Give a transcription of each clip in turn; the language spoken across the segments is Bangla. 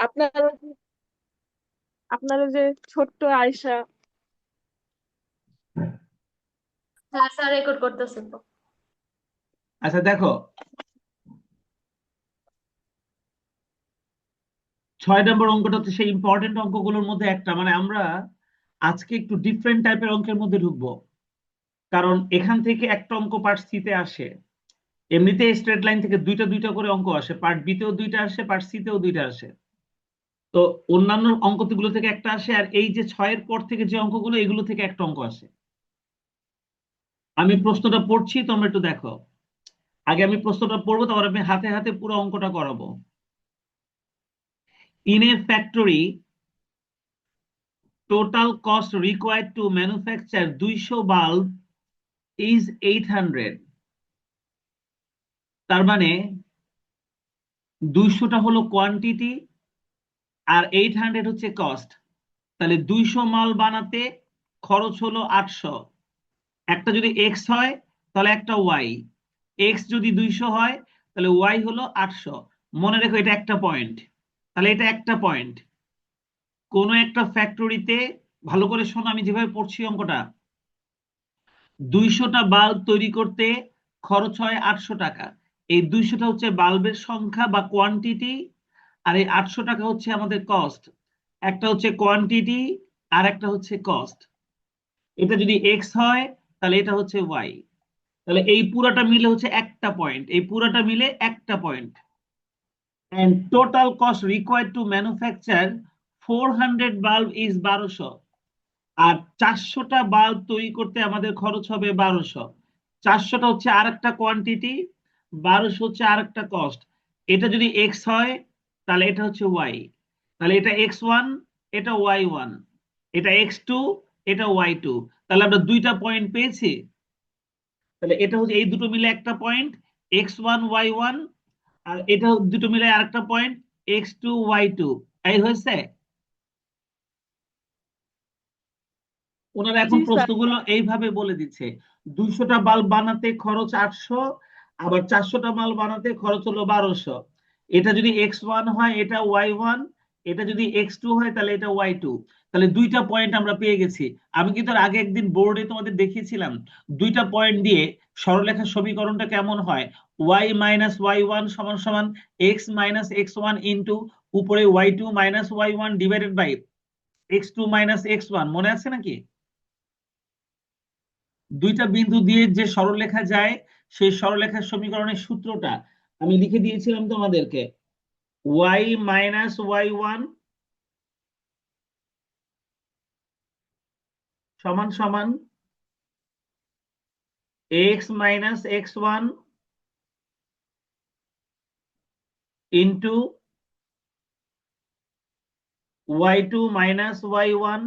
আপনার আপনার ওই যে ছোট্ট আয়শা। হ্যাঁ স্যার, রেকর্ড করতেছে তো। আচ্ছা দেখো, 6 নম্বর অঙ্কটা হচ্ছে সেই ইম্পর্টেন্ট অঙ্কগুলোর মধ্যে একটা, মানে আমরা আজকে একটু ডিফারেন্ট টাইপের অঙ্কের মধ্যে ঢুকবো। কারণ এখান থেকে একটা অঙ্ক পার্ট সি তে আসে, এমনিতে স্ট্রেট লাইন থেকে দুইটা দুইটা করে অঙ্ক আসে, পার্ট বি তেও দুইটা আসে, পার্ট সি তেও দুইটা আসে। তো অন্যান্য অঙ্কগুলো থেকে একটা আসে, আর এই যে 6-এর পর থেকে যে অঙ্কগুলো, এগুলো থেকে একটা অঙ্ক আসে। আমি প্রশ্নটা পড়ছি, তোমরা একটু দেখো। আগে আমি প্রশ্নটা পড়বো, তারপর আমি হাতে হাতে পুরো অঙ্কটা করাবো। In a factory, total cost required to manufacture 200 bulb is 800। তার মানে 200টা হলো কোয়ান্টিটি আর 800 হচ্ছে কস্ট। তাহলে 200 মাল বানাতে খরচ হলো 800। একটা যদি এক্স হয় তাহলে একটা ওয়াই, এক্স যদি 200 হয় তাহলে ওয়াই হলো 800। মনে রেখো এটা একটা পয়েন্ট, তাহলে এটা একটা পয়েন্ট। কোনো একটা ফ্যাক্টরিতে, ভালো করে শোনো আমি যেভাবে পড়ছি অঙ্কটা, 200টা বাল্ব তৈরি করতে খরচ হয় 800 টাকা। এই 200টা হচ্ছে বাল্বের সংখ্যা বা কোয়ান্টিটি, আর এই 800 টাকা হচ্ছে আমাদের কস্ট। একটা হচ্ছে কোয়ান্টিটি আর একটা হচ্ছে কস্ট। এটা যদি এক্স হয় তাহলে এটা হচ্ছে ওয়াই। তাহলে এই পুরাটা মিলে হচ্ছে একটা পয়েন্ট, এই পুরাটা মিলে একটা point. and total cost required to manufacture 400 bulb is 1200। R 400টা bulb তৈরি করতে আমাদের খরচ হবে 1200। 400টা হচ্ছে আরেকটা কোয়ান্টিটি, 1200 হচ্ছে আরেকটা কস্ট। এটা যদি এক্স হয় তাহলে এটা হচ্ছে ওয়াই, তাহলে এটা এক্স 1, এটা ওয়াই 1, এটা এক্স 2, এটা ওয়াই 2। তাহলে আমরা দুইটা পয়েন্ট পেয়েছি। তাহলে এটা হচ্ছে এই দুটো মিলে একটা পয়েন্ট, x1 y1, আর এটা দুটো মিলে আরেকটা পয়েন্ট, x2 y2। এই হয়েছে। ওনারা জি এখন স্যার। প্রশ্নগুলো এইভাবে বলে দিচ্ছে, 200টা বাল্ব বানাতে খরচ 800, আবার 400টা মাল বানাতে খরচ হলো 1200। এটা যদি x1 হয় এটা y1, এটা যদি x2 হয় তাহলে এটা y2। তাহলে দুইটা পয়েন্ট আমরা পেয়ে গেছি। আমি কিন্তু এর আগে একদিন বোর্ডে তোমাদের দেখিয়েছিলাম দুইটা পয়েন্ট দিয়ে সরলরেখার সমীকরণটা কেমন হয়। y - y1 সমান সমান x - x1 ইন্টু উপরে y2 - y1 divided by x2 - x1, মনে আছে নাকি? দুইটা বিন্দু দিয়ে যে সরলরেখা যায়, সেই সরলরেখার সমীকরণের সূত্রটা আমি লিখে দিয়েছিলাম তোমাদেরকে। y - y1 সমান সমান x - x1 into y2 - y1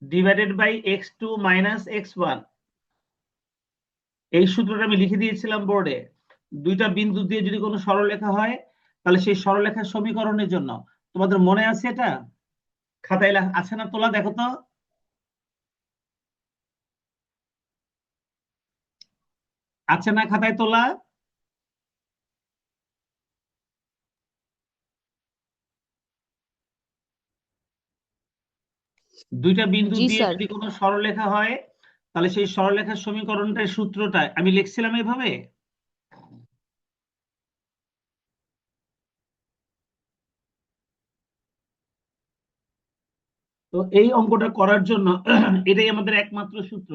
divided by x2 - x1। এই সূত্রটা আমি লিখে দিয়েছিলাম বোর্ডে। দুইটা বিন্দু দিয়ে যদি কোনো সরলরেখা হয় তাহলে সেই সরলরেখার সমীকরণের জন্য, তোমাদের মনে আছে এটা? খাতায় আছে না তোলা? দেখো তো। আছে না খাতায় তোলা? দুইটা বিন্দু জি দিয়ে স্যার। যদি কোনো সরলরেখা হয় তাহলে সেই সরলরেখার সমীকরণটার সূত্রটা আমি লিখছিলাম এভাবে। তো এই অঙ্কটা করার জন্য এটাই আমাদের একমাত্র সূত্র।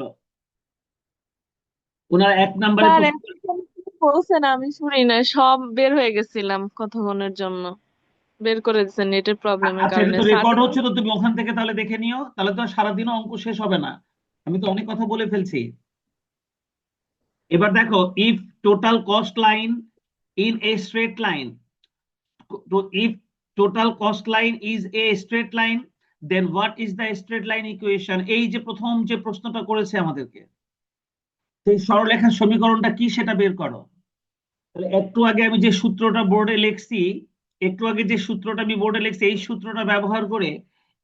ওনার 1 নম্বরে স্যার প্রশ্ন। এখন কি বলছেন আমি শুনি না, সব বের হয়ে গেছিলাম কতক্ষণের জন্য। বের করে দিচ্ছেন নেটের প্রবলেমের আচ্ছা, এটা কারণে তো স্যার। রেকর্ড হচ্ছে, তো তুমি ওখান থেকে তাহলে দেখে নিও, তাহলে তো আর সারাদিনও অঙ্ক শেষ হবে না। আমি তো অনেক কথা বলে ফেলছি। এবার দেখো, if total cost line in a straight line, তো if total cost line is a straight line, then what is the straight line equation? এই যে প্রথম যে প্রশ্নটা করেছে আমাদেরকে, সেই সরলরেখার সমীকরণটা কি সেটা বের করো। তাহলে একটু আগে আমি যে সূত্রটা বোর্ডে লিখছি, একটু আগে যে সূত্রটা আমি বোর্ডে লিখছি, এই সূত্রটা ব্যবহার করে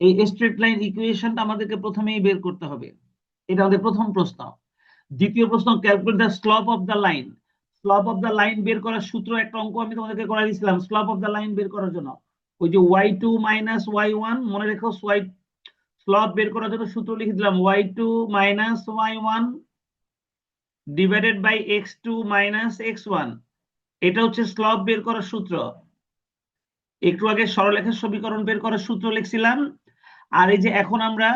এই স্ট্রেট লাইন ইকুয়েশনটা আমাদেরকে প্রথমেই বের করতে হবে। এটা আমাদের প্রথম প্রশ্ন। দ্বিতীয় প্রশ্ন, calculate the slope of the line. Slope of the line বের করার সূত্র একটা অঙ্ক আমি তোমাদেরকে করাই দিয়েছিলাম স্লপ অফ দ্য লাইন বের করার জন্য। ওই যে y2 মাইনাস y1, মনে রেখো স্লপ বের করার জন্য সূত্র লিখে দিলাম y2 minus y1 divided by x2 minus x1। এটা হচ্ছে স্লপ বের করার সূত্র। একটু আগে সরলরেখার সমীকরণ বের করার সূত্র লিখছিলাম, আর এই যে এখন আমরা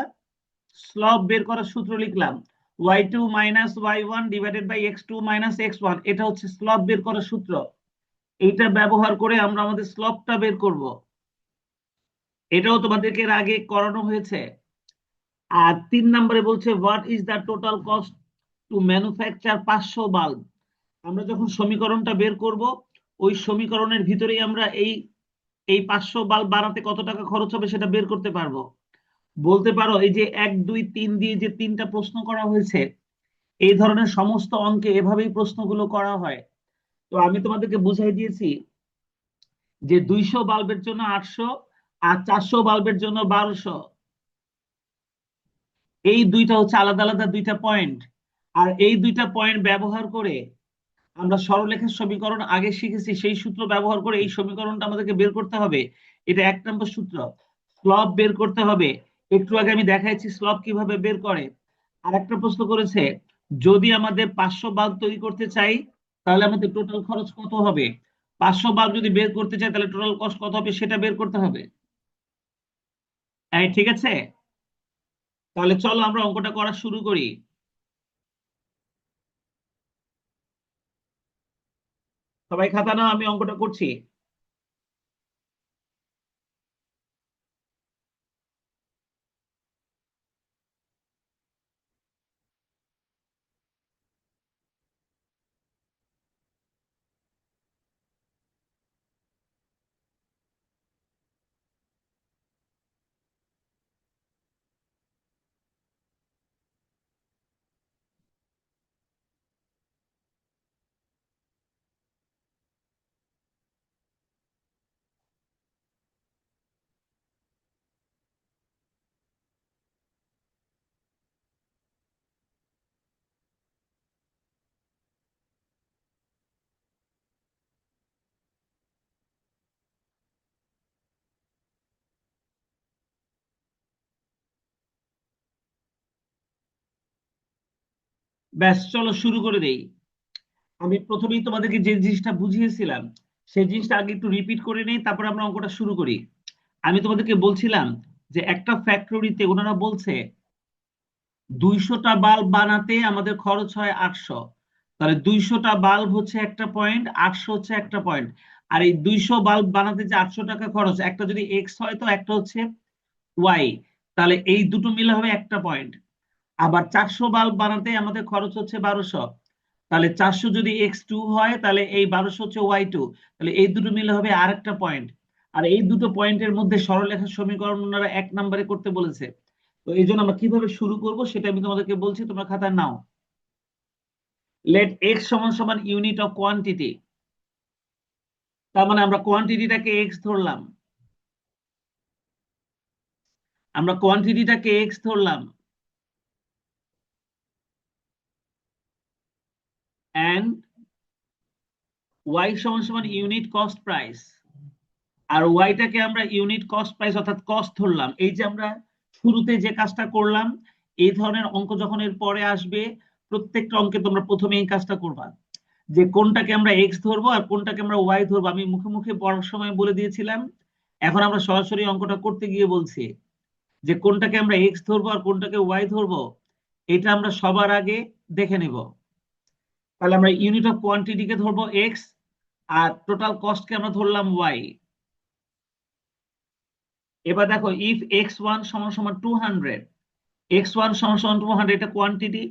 স্লপ বের করার সূত্র লিখলাম y2 minus y1 divided by x2 minus x1। এটা হচ্ছে স্লপ বের করার সূত্র। এইটা ব্যবহার করে আমরা আমাদের স্লপটা বের করব। এটাও তোমাদেরকে এর আগে করানো হয়েছে। আর 3 নম্বরে বলছে what is the total cost to manufacture 500 bulb. আমরা যখন সমীকরণটা বের করব, ওই সমীকরণের ভিতরেই আমরা এই এই 500 বাল্ব বানাতে কত টাকা খরচ হবে সেটা বের করতে পারবো। বলতে পারো এই যে 1 2 3 দিয়ে যে 3টা প্রশ্ন করা হয়েছে, এই ধরনের সমস্ত অঙ্কে এভাবেই প্রশ্নগুলো করা হয়। তো আমি তোমাদেরকে বুঝাই দিয়েছি যে 200 বাল্বের জন্য 800 আর 400 বাল্বের জন্য 1200। এই দুইটা হচ্ছে আলাদা আলাদা দুইটা পয়েন্ট। আর এই দুইটা পয়েন্ট ব্যবহার করে আমরা সরলরেখার সমীকরণ আগে শিখেছি, সেই সূত্র ব্যবহার করে এই সমীকরণটা আমাদেরকে বের করতে হবে। এটা 1 নম্বর সূত্র। স্লপ বের করতে হবে। একটু আগে আমি দেখাইছি স্লপ কিভাবে বের করে। আর একটা প্রশ্ন করেছে, যদি আমাদের 500 বাল্ব তৈরি করতে চাই তাহলে আমাদের টোটাল খরচ কত হবে। 500 বাল্ব যদি বের করতে চাই তাহলে টোটাল কস্ট কত হবে সেটা বের করতে হবে। ঠিক আছে, তাহলে চলো আমরা অঙ্কটা করা শুরু করি। সবাই খাতা নাও, আমি অঙ্কটা করছি। ব্যাস, চলো শুরু করে দেই। আমি প্রথমেই তোমাদেরকে যে জিনিসটা বুঝিয়েছিলাম সেই জিনিসটা আগে একটু রিপিট করে নেই, তারপর আমরা অঙ্কটা শুরু করি। আমি তোমাদেরকে বলছিলাম যে একটা ফ্যাক্টরিতে ওনারা বলছে 200টা বাল্ব বানাতে আমাদের খরচ হয় 800। তাহলে 200টা বাল্ব হচ্ছে একটা পয়েন্ট, 800 হচ্ছে একটা পয়েন্ট। আর এই 200 বাল্ব বানাতে যে 800 টাকা খরচ, একটা যদি এক্স হয় তো একটা হচ্ছে ওয়াই, তাহলে এই দুটো মিলে হবে একটা পয়েন্ট। আবার 400 বাল্ব বানাতে আমাদের খরচ হচ্ছে 1200, তাহলে 400 যদি x2 হয় তাহলে এই 1200 হচ্ছে y2, তাহলে এই দুটো মিলে হবে আরেকটা পয়েন্ট। আর এই দুটো পয়েন্টের মধ্যে সরলরেখার সমীকরণ ওনারা 1 নম্বরে করতে বলেছে। তো এই জন্য আমরা কিভাবে শুরু করব সেটা আমি তোমাদেরকে বলছি, তোমরা খাতা নাও। লেট x সমান সমান ইউনিট অফ কোয়ান্টিটি। তার মানে আমরা কোয়ান্টিটিটাকে x ধরলাম, আমরা কোয়ান্টিটিটাকে x ধরলাম, এন্ড y সমান সমান ইউনিট কস্ট প্রাইস। আর ওয়াইটাকে আমরা ইউনিট কস্ট প্রাইস অর্থাৎ কস্ট ধরলাম। এই যে আমরা শুরুতে যে কাজটা করলাম, এই ধরনের অঙ্ক যখন এর পরে আসবে প্রত্যেকটা অঙ্কে তোমরা প্রথমে এই কাজটা করবা, যে কোনটাকে আমরা এক্স ধরবো আর কোনটাকে আমরা ওয়াই ধরবো। আমি মুখে মুখে পড়ার সময় বলে দিয়েছিলাম, এখন আমরা সরাসরি অঙ্কটা করতে গিয়ে বলছি যে কোনটাকে আমরা এক্স ধরবো আর কোনটাকে ওয়াই ধরবো, এটা আমরা সবার আগে দেখে নেব। তাহলে আমরা ইউনিট অফ কোয়ান্টিটিকে ধরবো এক্স, আর টোটাল কস্টকে আমরা ধরলাম ওয়াই। এবার দেখো, ইফ x1 সমান সমান 200, x1 সমান সমান 200 এটা কোয়ান্টিটি,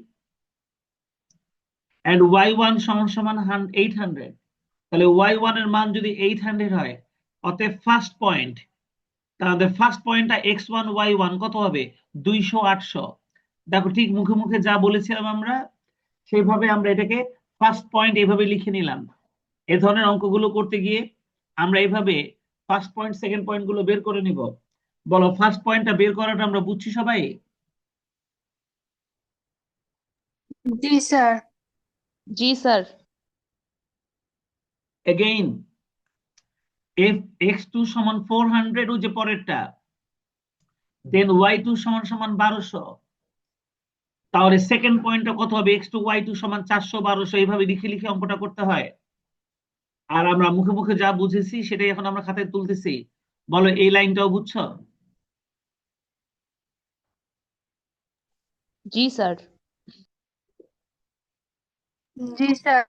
এন্ড y1 সমান সমান 800, তাহলে y1 এর মান যদি 800 হয়, অতএব ফার্স্ট পয়েন্ট, তাহলে ফার্স্ট পয়েন্টটা x1 y1 কত হবে 200 800। দেখো ঠিক মুখে মুখে যা বলেছিলাম আমরা সেইভাবে আমরা এটাকে ফার্স্ট পয়েন্ট এইভাবে লিখে নিলাম। এ ধরনের অঙ্কগুলো করতে গিয়ে আমরা এইভাবে ফার্স্ট পয়েন্ট সেকেন্ড পয়েন্ট গুলো বের করে নিব। বলো, ফার্স্ট পয়েন্টটা বের করাটা আমরা বুঝছি সবাই? জি স্যার। জি স্যার। এগেইন if x2 সমান 400 ওই যে পরেরটা, দেন y2 সমান সমান 1200, তাহলে সেকেন্ড পয়েন্টটা কত হবে? x2 y2 সমান 400 1200, এইভাবে লিখে লিখে অঙ্কটা করতে হয়। আর আমরা মুখে মুখে যা বুঝেছি সেটাই এখন আমরা খাতায় তুলতেছি। বলো এই লাইনটাও বুঝছো? জি স্যার। জি স্যার।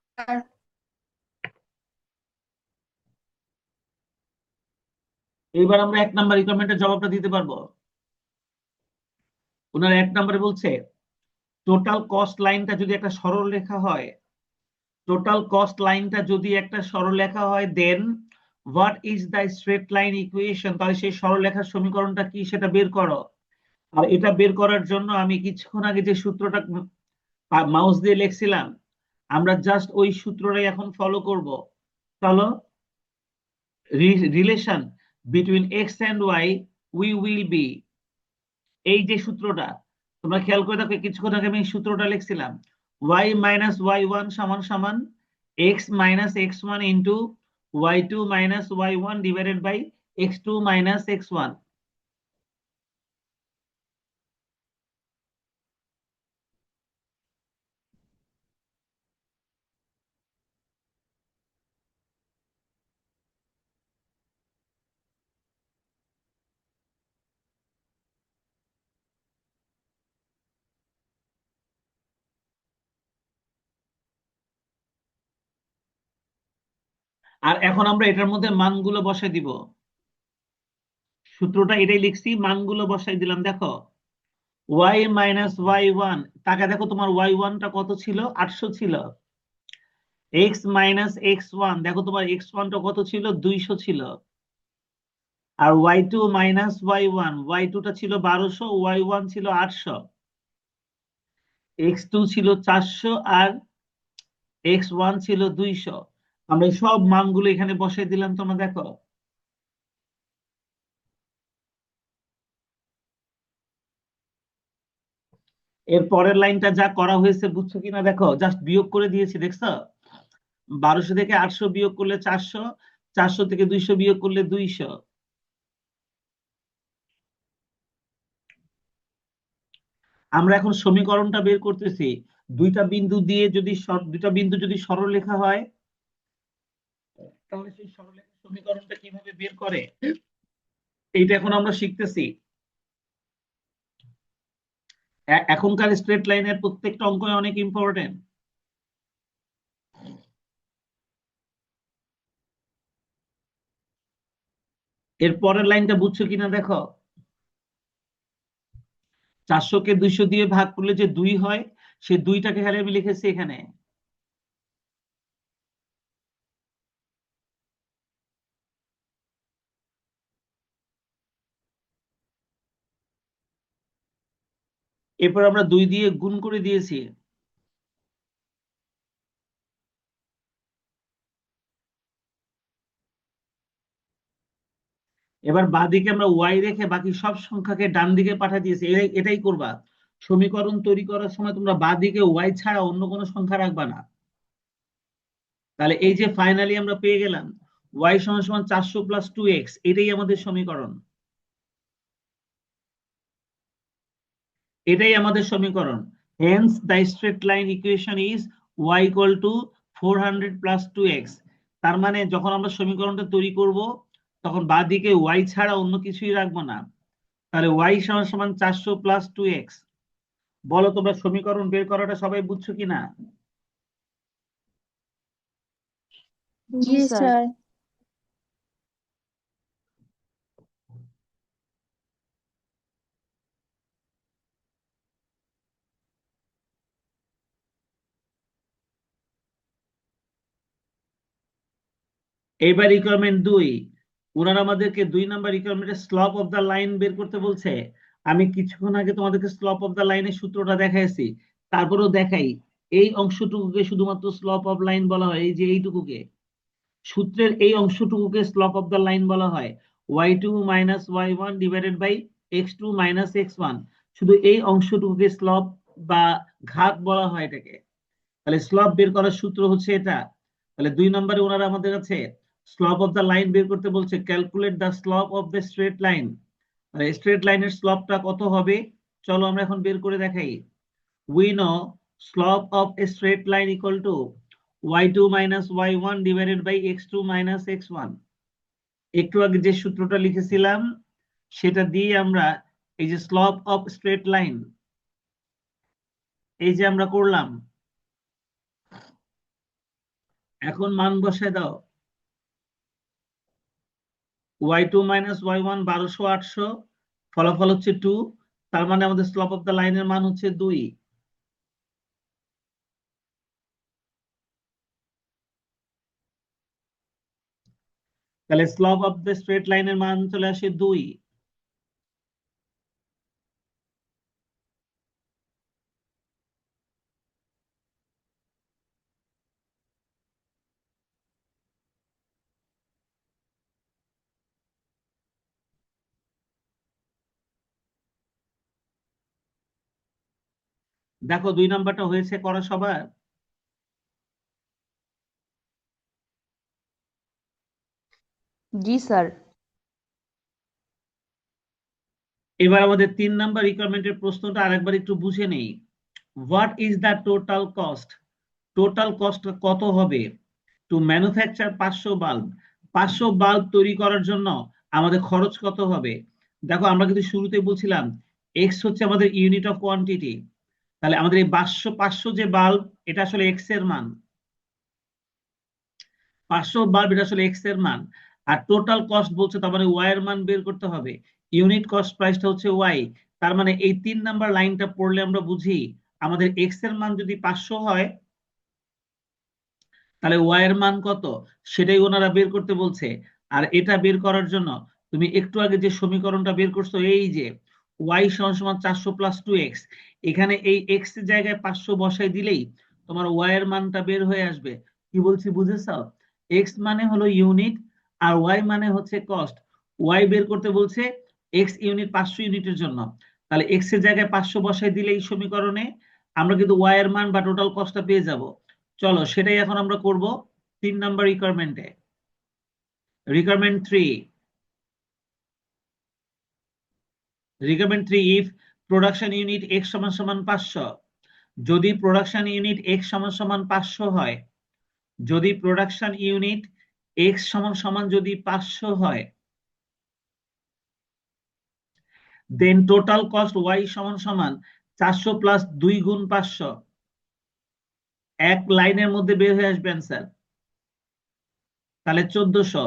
এইবার আমরা 1 নাম্বার রিকোয়ারমেন্টের জবাবটা দিতে পারবো। ওনারা 1 নম্বরে বলছে টোটাল কস্ট লাইনটা যদি একটা সরলরেখা হয়, টোটাল কস্ট লাইনটা যদি একটা সরলরেখা হয়, then what is the straight line equation, তাহলে সেই সরলরেখার সমীকরণটা কি সেটা বের করো। আর এটা বের করার জন্য আমি কিছুক্ষণ আগে যে সূত্রটা মাউস দিয়ে লিখছিলাম, আমরা জাস্ট ওই সূত্রটাই এখন ফলো করব। চলো, relation between X and Y we will be, এই যে সূত্রটা তোমরা খেয়াল করে দেখো, কিছুক্ষণ আগে আমি সূত্রটা লিখছিলাম, y মাইনাস y1 সমান সমান x minus x1 into y2 minus y1 divided by x2 minus x1। আর এখন আমরা এটার মধ্যে মানগুলো বসাই দিব। সূত্রটা এটাই লিখছি, মানগুলো বসাই দিলাম। দেখো y মাইনাস y1, টাকা দেখো তোমার y1টা কত ছিল? 800 ছিল। x মাইনাস x1, দেখো তোমার x1টা কত ছিল? 200 ছিল। আর y2 মাইনাস y1, y2টা ছিল 1200, y1 ছিল 800, x2 ছিল 400 আর x1 ছিল 200। আমরা এই সব মানগুলো এখানে বসাই দিলাম, তোমরা দেখো। এর পরের লাইনটা যা করা হয়েছে বুঝছো কিনা দেখো, জাস্ট বিয়োগ করে দিয়েছি, দেখছো? 1200 থেকে 800 বিয়োগ করলে 400, 400 থেকে 200 বিয়োগ করলে 200। আমরা এখন সমীকরণটা বের করতেছি। দুইটা বিন্দু যদি সরলরেখা হয়, তাহলে সেই সরলরেখার সমীকরণটা কিভাবে বের করে এইটা এখন আমরা শিখতেছি। এখনকার স্ট্রেট লাইনের প্রত্যেকটা অঙ্ক অনেক ইম্পর্টেন্ট। এর পরের লাইনটা বুঝছো কিনা দেখো, 400 কে 200 দিয়ে ভাগ করলে যে 2 হয়, সে 2টাকে খালি আমি লিখেছি এখানে। এরপর আমরা 2 দিয়ে গুণ করে দিয়েছি। এবার বাঁদিকে আমরা y রেখে বাকি সব সংখ্যাকে ডান দিকে পাঠিয়ে দিয়েছি। এটাই করবা। সমীকরণ তৈরি করার সময় তোমরা বাঁদিকে y ছাড়া অন্য কোনো সংখ্যা রাখবা না। তাহলে এই যে ফাইনালি আমরা পেয়ে গেলাম y সমান সমান 400 প্লাস 2x, এটাই আমাদের সমীকরণ। এটাই আমাদের সমীকরণ। Hence the straight line equation is y equal to 400 plus 2x। তার মানে যখন আমরা সমীকরণটা তৈরি করব, তখন বাঁদিকে y ছাড়া অন্য কিছুই রাখবো না। তাহলে y সমান সমান 400 প্লাস 2x। বলো তোমরা সমীকরণ বের করাটা সবাই বুঝছো কিনা? জি স্যার। এইবার রিকোয়ারমেন্ট 2, ওনারা আমাদেরকে 2 নাম্বার রিকোয়ারমেন্টের স্লপ অফ দ্য লাইন বের করতে বলছে। আমি কিছুক্ষণ আগে তোমাদেরকে স্লপ অফ দ্য লাইনের সূত্রটা দেখাইছি, তারপরেও দেখাই। এই অংশটুকুকে শুধুমাত্র স্লপ অফ লাইন বলা হয়। এই যে এইটুকুকে, সূত্রের এই অংশটুকুকে স্লপ অফ দ্য লাইন বলা হয়। y2 minus y1 divided by x2 minus x1, শুধু এই অংশটুকুকে স্লপ বা ঘাত বলা হয় এটাকে। তাহলে স্লপ বের করার সূত্র হচ্ছে এটা। তাহলে 2 নম্বরে ওনারা আমাদের কাছে স্লপ অফ দ্য লাইন বের করতে বলছে, calculate the slope of the straight line. Straight লাইনের স্লপটা কত হবে, চলো আমরা এখন বের করে দেখাই। We know slope of a straight line equal to y2 minus y1 divided by x2 minus x1. একটু আগে যে সূত্রটা লিখেছিলাম সেটা দিয়ে আমরা এই যে স্লপ অফ স্ট্রেট লাইন এই যে আমরা করলাম, এখন মান বসায় দাও। y2 minus y1 1200 800, ফলাফল হচ্ছে 2, তার মানে আমাদের স্লপ অফ দ্য লাইনের মান হচ্ছে 2। তাহলে স্লপ অফ দ্য স্ট্রেট লাইনের মান চলে আসে 2। দেখো 2 নাম্বারটা হয়েছে করা সবার? জি স্যার। এবার আমাদের 3 নাম্বার রিকোয়ারমেন্টের প্রশ্নটা আরেকবার একটু বুঝে নেই। What is the total cost? Total cost কত হবে টু ম্যানুফ্যাকচার 500 বাল্ব? 500 বাল্ব তৈরি করার জন্য আমাদের খরচ কত হবে? দেখো আমরা কিন্তু শুরুতেই বলছিলাম এক্স হচ্ছে আমাদের ইউনিট অফ কোয়ান্টিটি, তাহলে আমাদের এই 500 যে বাল্ব এটা আসলে এক্স এর মান, 500 বাল্ব এটা আসলে এক্স এর মান। আর টোটাল কস্ট বলছে তার মানে ওয়াই এর মান বের করতে হবে। ইউনিট কস্ট প্রাইসটা হচ্ছে ওয়াই, তার মানে এই 3 নাম্বার লাইনটা পড়লে আমরা বুঝি আমাদের এক্স এর মান যদি 500 হয় তাহলে ওয়াই এর মান কত সেটাই ওনারা বের করতে বলছে। আর এটা বের করার জন্য তুমি একটু আগে যে সমীকরণটা বের করছো এই যে ওয়াই সমান সমান 400 প্লাস 2x, এখানে এই এক্স এর জায়গায় 500 বসাই দিলেই তোমার ওয়াই এর মানটা বের হয়ে আসবে। কি বলছি বুঝেছো? এক্স মানে হলো ইউনিট আর ওয়াই মানে হচ্ছে কস্ট। ওয়াই বের করতে বলছে এক্স ইউনিট 500 ইউনিটের জন্য, তাহলে এক্স এর জায়গায় 500 বসাই দিলে এই সমীকরণে আমরা কিন্তু ওয়াই এর মান বা টোটাল কস্টটা পেয়ে যাব। চলো সেটাই এখন আমরা করব 3 নাম্বার রিকোয়ারমেন্টে। Requirement 3, requirement 3, if production unit x সমান সমান 500, যদি প্রোডাকশন ইউনিট x সমান সমান 500 হয়, যদি প্রোডাকশন ইউনিট x সমান সমান যদি 500 হয়, দেন টোটাল কস্ট y সমান সমান 400 প্লাস 2 গুণ 500, এক লাইনের মধ্যে বের হয়ে আসবে অ্যান্সার। তাহলে 1400,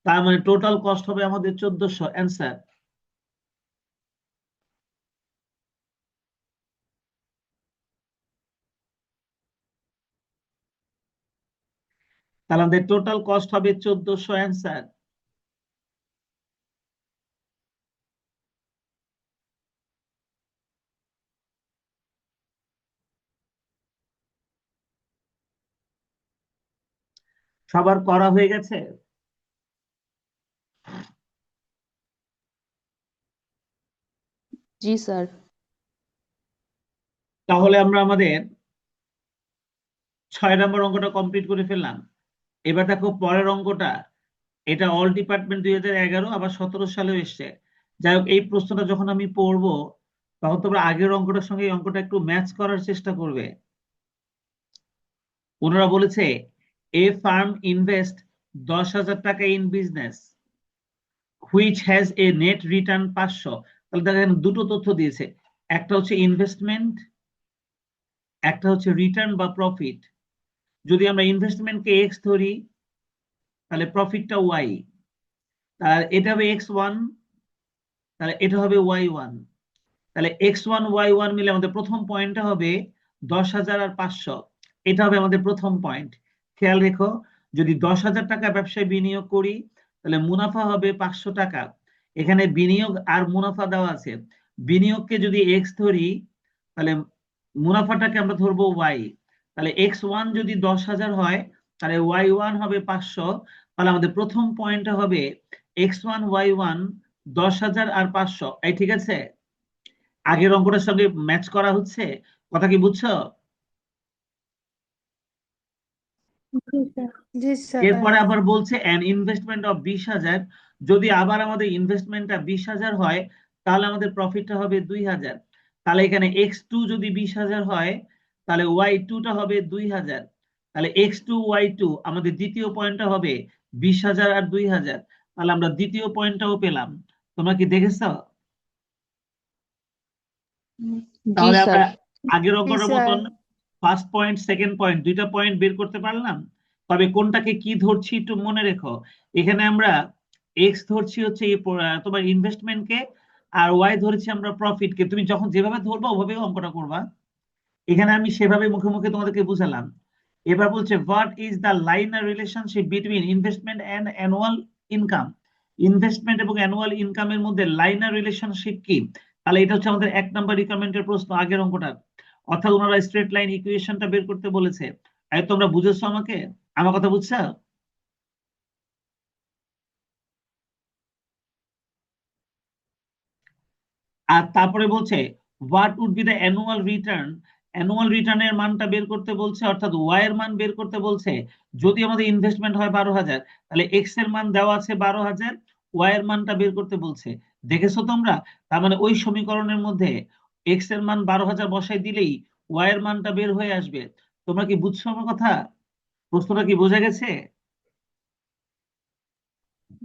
তার মানে টোটাল কস্ট হবে আমাদের 1400 অ্যান্সার। তাহলে আমাদের টোটাল কস্ট হবে 1400 অ্যান্সার। সবার করা হয়ে গেছে? জি স্যার। তাহলে আমরা আমাদের 6 নম্বর অঙ্কটা কমপ্লিট করে ফেললাম। এবার দেখো পরের অঙ্কটা, এটা অল ডিপার্টমেন্ট 2011 আবার 17 সালেও এসছে। যাই হোক এই প্রশ্নটা যখন আমি পড়বো তখন তোমরা আগের অঙ্কটার সঙ্গে এই অঙ্কটা একটু ম্যাচ করার চেষ্টা করবে। ওনারা বলেছে এ ফার্ম ইনভেস্ট 10,000 টাকা in business which has a net return 500। তাহলে দেখেন দুটো তথ্য দিয়েছে, একটা হচ্ছে ইনভেস্টমেন্ট, একটা হচ্ছে রিটার্ন বা প্রফিট। যদি আমরা ইনভেস্টমেন্টকে এক্স ধরি তাহলে প্রফিটটা ওয়াই, আর এটা হবে x1, তাহলে এটা হবে y1। তাহলে x1 y1 মিলে আমাদের প্রথম পয়েন্টটা হবে 10,000 আর 500, এটা হবে আমাদের প্রথম পয়েন্ট। খেয়াল রেখো যদি 10,000 টাকা ব্যবসায় বিনিয়োগ করি তাহলে মুনাফা হবে 500 টাকা। এখানে বিনিয়োগ আর মুনাফা দেওয়া আছে, বিনিয়োগকে যদি এক্স ধরি তাহলে মুনাফাটাকে আমরা ধরবো ওয়াই। তাহলে x1 যদি 10,000 হয় তাহলে y1 হবে 500, তাহলে আমাদের প্রথম পয়েন্টটা হবে x1 y1 10,000 আর 500। এই ঠিক আছে, আগের অঙ্কটার সঙ্গে ম্যাচ করা হচ্ছে, কথা কি বুঝছো? জি স্যার এরপরে আবার বলছে অ্যান ইনভেস্টমেন্ট অফ 20,000, যদি আবার আমাদের ইনভেস্টমেন্টটা 20,000 হয় তাহলে আমাদের প্রফিটটা হবে 2,000। তাহলে এখানে x2 যদি 20,000 হয় তাহলে y2টা হবে 2,000। তাহলে x2 y2 আমাদের দ্বিতীয় পয়েন্টটা হবে 20,000 আর 2,000। তাহলে আমরা দ্বিতীয় পয়েন্টটাও পেলাম। তোমরা কি দেখেছো? জি তাহলে স্যার। আমরা আগের জি অঙ্কটার স্যার মতন ফার্স্ট পয়েন্ট সেকেন্ড পয়েন্ট দুইটা পয়েন্ট বের করতে পারলাম। তবে কোনটাকে কি ধরছি একটু মনে রেখো। এখানে আমরা এক্স ধরছি হচ্ছে তোমার ইনভেস্টমেন্টকে, আর ওয়াই ধরছি আমরা প্রফিটকে। তুমি যখন যেভাবে ধরবা ওভাবে অঙ্কটা করবা। এখানে আমি সেভাবে মুখে মুখে তোমাদেরকে বুঝালাম। এবার বলছে what is the linear relationship between investment and annual income. Investment এবং অ্যানুয়াল ইনকামের মধ্যে লাইনার রিলেশনশিপ কি? তাহলে এটা হচ্ছে আমাদের 1 নম্বর রিকোয়ারমেন্টের প্রশ্ন আগের অঙ্কটার। অর্থাৎ ওনারা স্ট্রেট লাইন ইকুয়েশনটা বের করতে বলেছে। আর তোমরা বুঝেছো আমাকে? আমার কথা বুঝছো? আর তারপরে বলছে what would be the annual return. Annual রিটার্নের মানটা বের করতে বলছে, অর্থাৎ ওয়াই এর মান বের করতে বলছে। যদি আমাদের ইনভেস্টমেন্ট হয় 12,000, তাহলে এক্স এর মান দেওয়া আছে 12,000, ওয়াই এর মানটা বের করতে বলছে। দেখেছো তোমরা? তার মানে ওই সমীকরণের মধ্যে এক্স এর মান 12,000 বসাই দিলেই ওয়াই এর মানটা বের হয়ে আসবে। তোমরা কি বুঝছো আমার কথা? প্রশ্নটা কি বোঝা গেছে?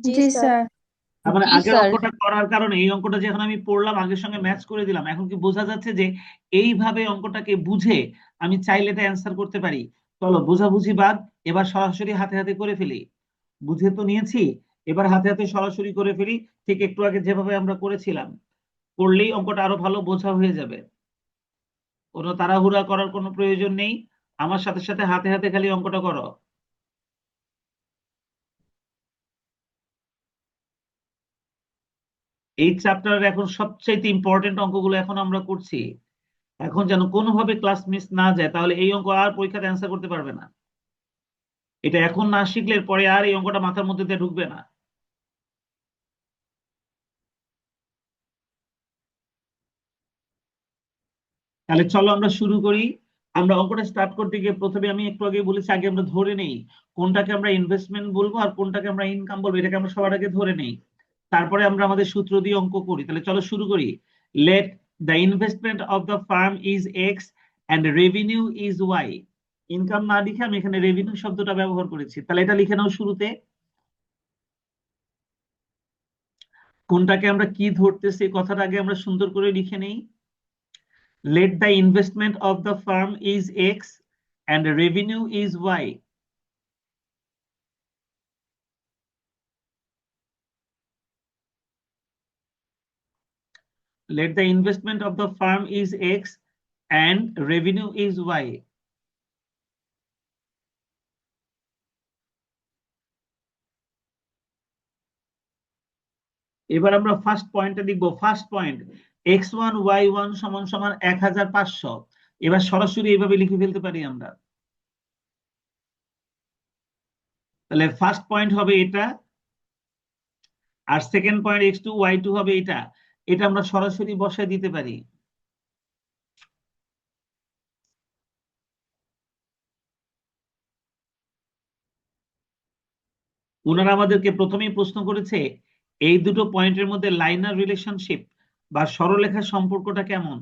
জি স্যার তার মানে জি আগের স্যার। অঙ্কটা করার কারণে এই অঙ্কটা যে এখন আমি পড়লাম আগের সঙ্গে ম্যাচ করে দিলাম, এখন কি বোঝা যাচ্ছে যে এইভাবে অঙ্কটাকে বুঝে আমি চাইলে এটা অ্যান্সার করতে পারি। চলো বোঝাবুঝি বাদ, এবার সরাসরি হাতে হাতে করে ফেলি। বুঝে তো নিয়েছি, এবার হাতে হাতে সরাসরি করে ফেলি। ঠিক একটু আগে যেভাবে আমরা করেছিলাম, করলেই অঙ্কটা আরো ভালো বোঝা হয়ে যাবে। কোনো তাড়াহুড়া করার কোনো প্রয়োজন নেই। আমার সাথে সাথে হাতে হাতে খালি অঙ্কটা করো। এই চ্যাপ্টারের এখন সবচেয়ে ইম্পর্টেন্ট অঙ্কগুলো এখন আমরা করছি। এখন যেন কোনোভাবে ক্লাস মিস না যায়, তাহলে এই অঙ্ক আর পরীক্ষাতে অ্যান্সার করতে পারবে না। এটা এখন না শিখলে পরে আর এই অঙ্কটা মাথার মধ্যে দিয়ে ঢুকবে না। তাহলে চলো আমরা শুরু করি। আমরা অঙ্কটা স্টার্ট করতে গিয়ে প্রথমে আমি একটু আগে বলেছি আগে আমরা ধরে নেই কোনটাকে আমরা ইনভেস্টমেন্ট বলবো আর কোনটাকে আমরা ইনকাম বলবো, এটাকে আমরা সবার আগে ধরে নেই। তারপরে আমরা আমাদের সূত্র দিয়ে অঙ্ক করি। তাহলে চলো শুরু করি। Let the investment of the farm is x and revenue is Y. Income না লিখে আমি এখানে রেভিনিউ শব্দটা ব্যবহার করেছি। তাহলে এটা লিখে নাও শুরুতে। কোনটাকে আমরা কি ধরতেছি কথাটা আগে আমরা সুন্দর করে লিখে নেই। Let the investment of the farm is x and revenue is Y. Let the investment of the firm is X and revenue is Y. এবার আমরা ফার্স্ট পয়েন্টটা লিখবো। ফার্স্ট পয়েন্ট x1 y1 সমান সমান 1,500। এবার সরাসরি এইভাবে লিখে ফেলতে পারি আমরা। তাহলে ফার্স্ট পয়েন্ট হবে এটা, আর সেকেন্ড পয়েন্ট x2 y2 হবে এটা। এটা আমরা সরাসরি বসায় দিতে পারি। ওনারা আমাদেরকে প্রথমেই প্রশ্ন করেছে এই দুটো পয়েন্টের মধ্যে লাইনার রিলেশনশিপ বা সরলরেখার সম্পর্কটা কেমন।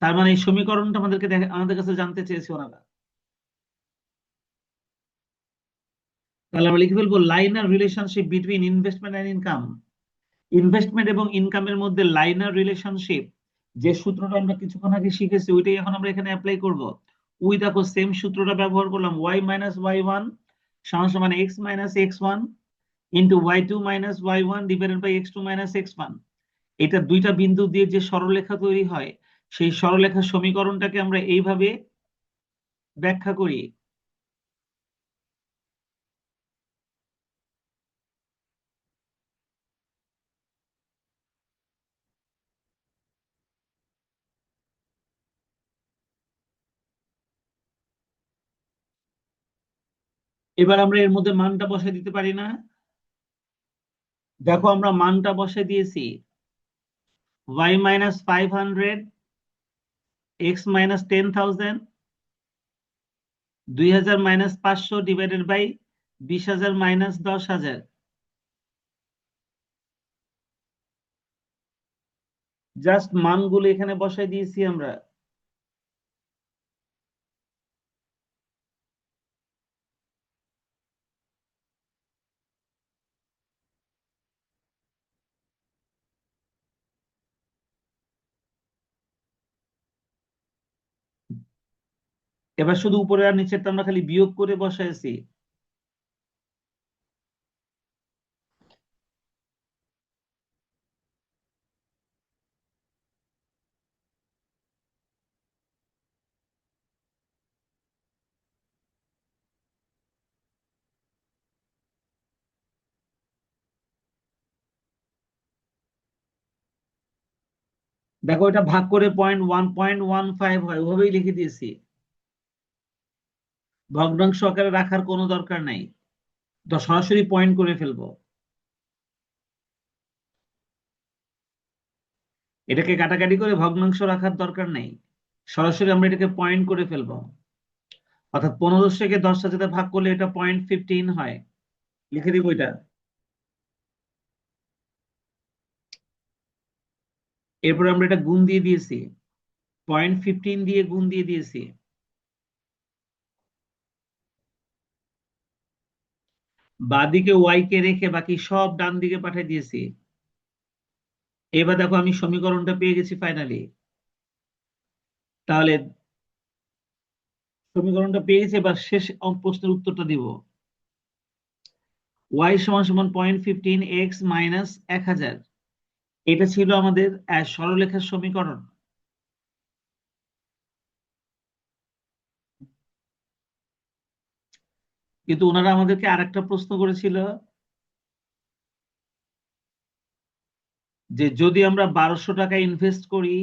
তার মানে এই সমীকরণটা আমাদের কাছে জানতে চেয়েছে ওনারা। তাহলে আমরা লিখে ফেলবো linear relationship between investment and income. Investment এবং ইনকামের মধ্যে লাইনার রিলেশনশিপ, যে সূত্রটা আমরা কিছুক্ষণ আগে শিখেছি ওইটাই এখন আমরা এখানে অ্যাপ্লাই করব। ওই দেখো সেম সূত্রটা ব্যবহার করলাম, y মাইনাস y1 সমান সমান x minus x1 into y2 minus y1 divided by x2 minus x1। এটা দুইটা বিন্দু দিয়ে যে সরলরেখা তৈরি হয়, সেই সরলরেখার সমীকরণটাকে আমরা এইভাবে ব্যাখ্যা করি। এবার আমরা এর মধ্যে মানটা বসাই দিতে পারি না? দেখো আমরা মানটা বসাই দিয়েছি। y minus 500, x minus 10,000 2000 minus 500 divided by 20,000 minus 10,000। Just মানগুলো এখানে বসাই দিয়েছি আমরা। এবার শুধু উপরে আর নিচেরটা আমরা খালি বিয়োগ করে বসাইছি। দেখো এটা ভাগ করে 0.1.15 হয়, ওভাবেই লিখে দিয়েছি। ভগ্নাংশ আকারে রাখার কোনো দরকার নাই, তো সরাসরি পয়েন্ট করে ফেলবো। এটাকে কাটাকাটি করে ভগ্নাংশ রাখার দরকার নেই, সরাসরি আমরা এটাকে পয়েন্ট করে ফেলবো। অর্থাৎ 15 থেকে 10 সাথে ভাগ করলে এটা 0.15 হয়, লিখে দিব এটা। এরপর আমরা এটা গুণ দিয়ে দিয়েছি, 0.15 দিয়ে গুণ দিয়ে দিয়েছি। বাঁদিকে ওয়াই কে রেখে বাকি সব ডান দিকে পাঠিয়ে দিয়েছি। এবার দেখো আমি সমীকরণটা পেয়ে গেছি ফাইনালি। তাহলে সমীকরণটা পেয়ে গেছি, এবার শেষ প্রশ্নের উত্তরটা দিব। ওয়াই সমান সমান 0.15 এক্স মাইনাস 1000, এটা ছিল আমাদের সরলরেখার সমীকরণ। কিন্তু ওনারা আমাদেরকে আরেকটা প্রশ্ন করেছিল যে যদি আমরা 1200 টাকা ইনভেস্ট করি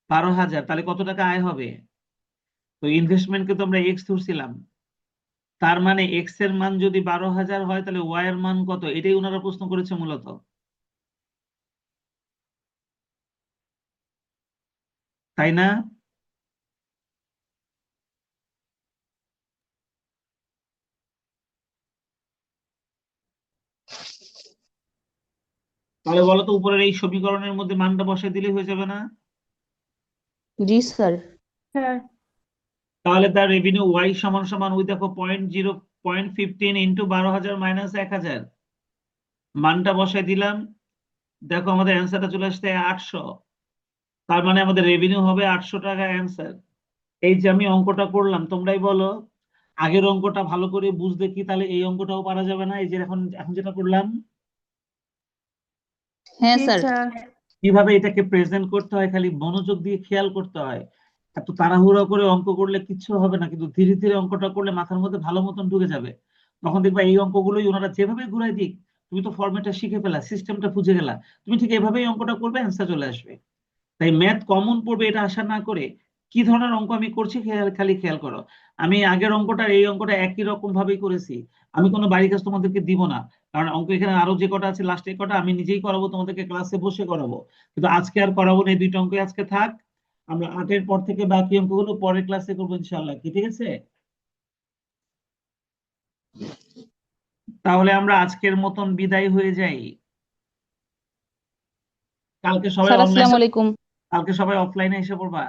12,000, তাহলে কত টাকা আয় হবে। তো ইনভেস্টমেন্টকে তো আমরা এক্স ধরছিলাম, তার মানে এক্স এর মান যদি 12,000 হয় তাহলে ওয়াই এর মান কত, এটাই ওনারা প্রশ্ন করেছে মূলত। তাই না? তাহলে বলো তো উপরের এই সমীকরণের মধ্যে মানটা বসাই দিলে হয়ে যাবে না? জি স্যার। হ্যাঁ তাহলে তার রেভিনিউ ওয়াই সমান সমান ওই দেখো 0.15 ইন্টু 12,000 মাইনাস 1,000, মানটা বসাই দিলাম। দেখো আমাদের অ্যান্সারটা চলে আসছে 800। তার মানে আমাদের রেভিনিউ হবে 800 টাকা অ্যান্সার। এই যে আমি অঙ্কটা করলাম, তোমরাই বলো আগের অঙ্কটা ভালো করে বুঝতে কি তাহলে এই অঙ্কটাও পারা যাবে না? এই যে এখন এখন যেটা করলাম, হ্যাঁ জি স্যার। স্যার কিভাবে এটাকে প্রেজেন্ট করতে হয় খালি মনোযোগ দিয়ে খেয়াল করতে হয়। এত তাড়াহুড়া করে অঙ্ক করলে কিচ্ছু হবে না, কিন্তু ধীরে ধীরে অঙ্কটা করলে মাথার মধ্যে ভালো মতন ঢুকে যাবে। তখন দেখবা এই অঙ্কগুলোই ওনারা যেভাবে ঘুরাই দিক, তুমি তো ফর্মেটটা শিখে ফেলা, সিস্টেমটা বুঝে গেলা, তুমি ঠিক এভাবেই অঙ্কটা করবে, অ্যান্সার চলে আসবে। তাই ম্যাথ কমন পড়বে এটা আশা না করে কি ধরনের অঙ্ক আমি করছি খালি খেয়াল করো। আমি আগের অঙ্কটা এই অঙ্কটা একই রকম ভাবেই করেছি, আমি কোনো বাড়ির কাজ তোমাদেরকে দিব না, কারণ অঙ্ক এখানে আরো যে কটা আছে লাস্টে কটা আমি নিজেই করাবো, তোমাদেরকে ক্লাসে বসে করাবো। কিন্তু আজকে আর করাবো না, এই দুইটা অঙ্কই আজকে থাক। আমরা 8-এর পর থেকে বাকি অঙ্কগুলো পরের ক্লাসে করবো ইনশাল্লাহ, কি ঠিক আছে? তাহলে আমরা আজকের মতন বিদায় হয়ে যাই। কালকে সবাই স্যার অনলাইন, আসসালামু আলাইকুম। কালকে সবাই অফলাইনে এসে পড়বা।